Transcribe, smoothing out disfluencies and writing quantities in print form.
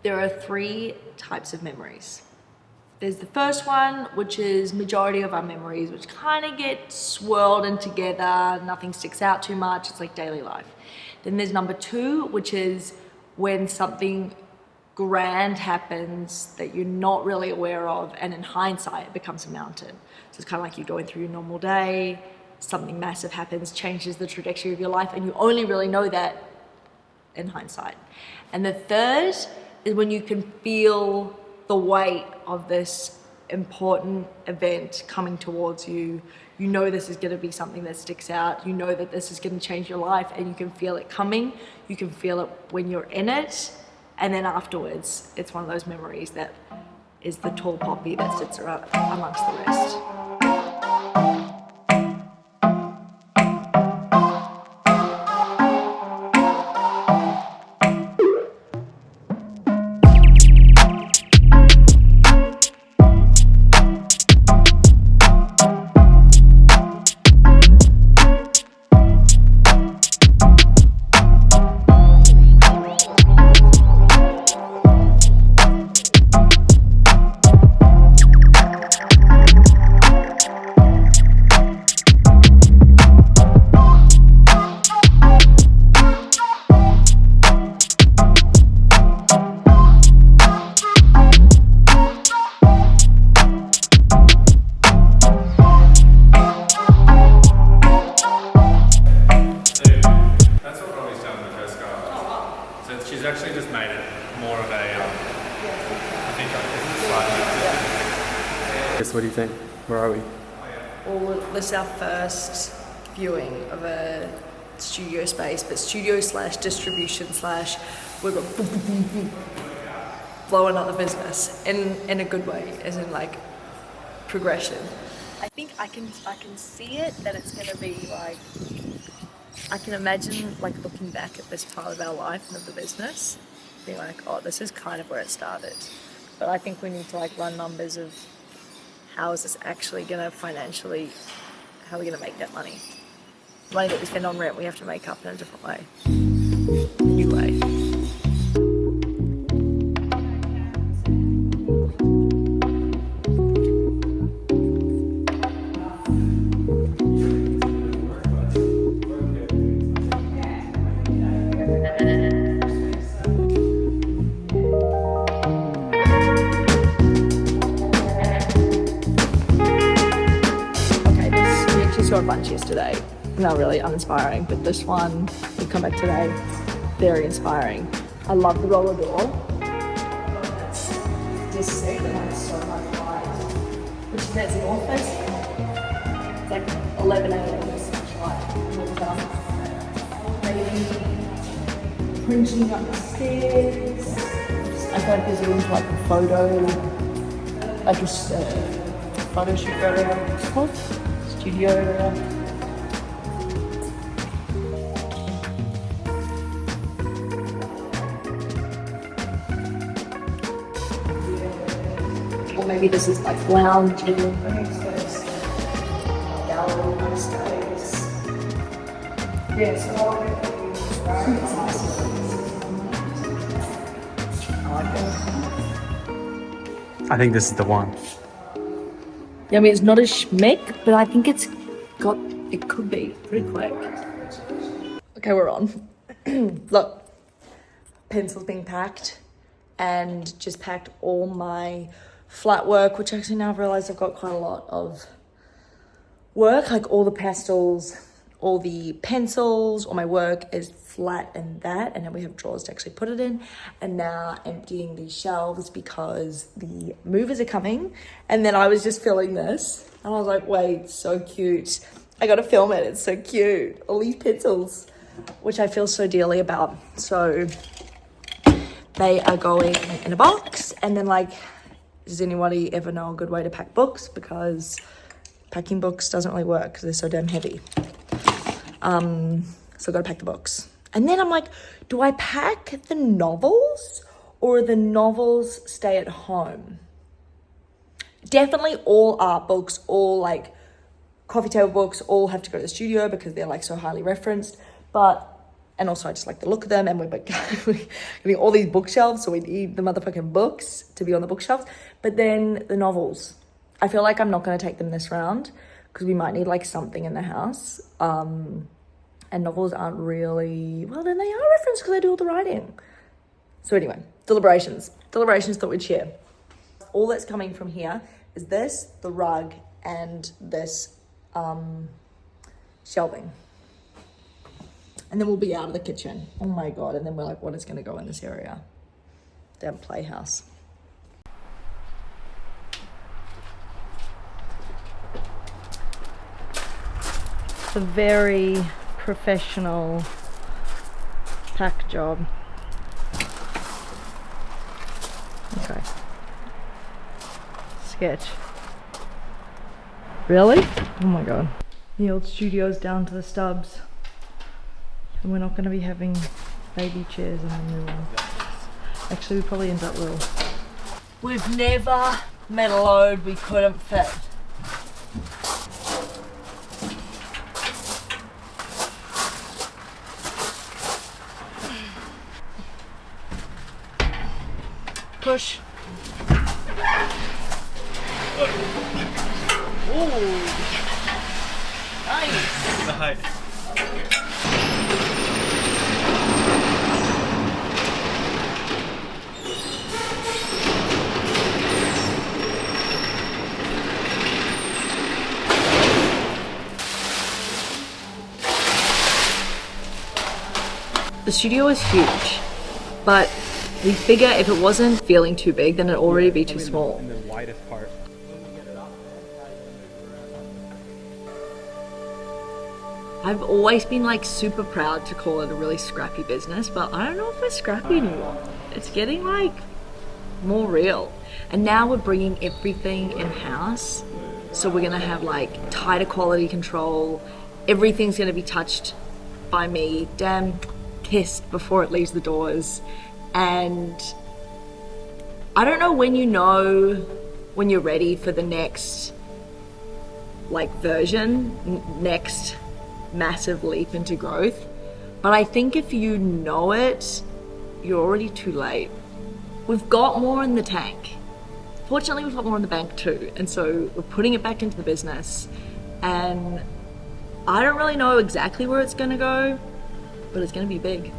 There are 3 types of memories. There's the first one, which is majority of our memories, which kind of get swirled in together, nothing sticks out too much, it's like daily life. Then there's number 2, which is when something grand happens that you're not really aware of, and in hindsight, it becomes a mountain. So it's kind of like you're going through your normal day, something massive happens, changes the trajectory of your life, and you only really know that in hindsight. And the third is when you can feel the weight of this important event coming towards you. You know this is going to be something that sticks out. You know that this is going to change your life, and you can feel it coming. You can feel it when you're in it. And then afterwards, it's one of those memories that is the tall poppy that sits around amongst the rest. She's actually just made it more of a, I think it's slightly. Yes, what do you think? Where are we? Well, this is our first viewing of a studio space, but studio slash distribution slash we're going boom, boom, boom, boom, blowing up the business in a good way, as in like progression. I think I can see it, that it's gonna be like, I can imagine like looking back at this part of our life and of the business, being like, oh, this is kind of where it started. But I think we need to like run numbers of how is this actually gonna financially, how are we gonna make that money? The money that we spend on rent, we have to make up in a different way, a new way. Saw a bunch yesterday, not really uninspiring, but this one, we come back today, very inspiring. I love the roller door. This segment has so much light, which is as an office. It's like 11 a.m. There's so much light. Maybe printing up the stairs. I feel like there's room for like a photo, like a photo shoot area. What's it called? Studio area. Or maybe this is like lounging, gallery kind of space. Yeah, so I like it. I think this is the one. Yeah, I mean, it's not a schmick, but I think it could be pretty quick. Okay, we're on. Look, pencils being packed, and just packed all my flat work, which actually now I've realized I've got quite a lot of work, like all the pastels, all the pencils, all my work is flat and that, and then we have drawers to actually put it in. And now emptying these shelves because the movers are coming. And then I was just filling this and I was like, wait, so cute. I gotta film it, it's so cute. All these pencils, which I feel so dearly about. So they are going in a box. And then like, does anybody ever know a good way to pack books? Because packing books doesn't really work because they're so damn heavy. So I gotta pack the books. And then I'm like, do I pack the novels or the novels stay at home? Definitely all art books, all like coffee table books, all have to go to the studio because they're like so highly referenced. But And also I just like the look of them, and we're getting all these bookshelves, so we need the motherfucking books to be on the bookshelves. But then the novels, I feel like I'm not going to take them this round because we might need like something in the house. And novels aren't really, well, then they are referenced because I do all the writing. So anyway, deliberations thought we'd share. All that's coming from here is this, the rug, and this shelving. And then we'll be out of the kitchen. Oh my God. And then we're like, what is going to go in this area? Damn playhouse. It's a very professional pack job. Okay. Sketch. Really? Oh my God. The old studio's down to the stubs. And we're not going to be having baby chairs in the new one. Actually, we probably end up will. We've never met a load we couldn't fit. Push. Ooh. Nice. Nice. The studio is huge, but we figure if it wasn't feeling too big, then it'd already be too small. In the widest part. I've always been like super proud to call it a really scrappy business, but I don't know if we're scrappy anymore. It's getting like more real. And now we're bringing everything in-house. So we're gonna have like tighter quality control. Everything's gonna be touched by me, damn kissed before it leaves the doors. And I don't know when when you're ready for the next like version, next massive leap into growth. But I think if you know it, you're already too late. We've got more in the tank. Fortunately, we've got more in the bank too. And so we're putting it back into the business. And I don't really know exactly where it's gonna go, but it's gonna be big.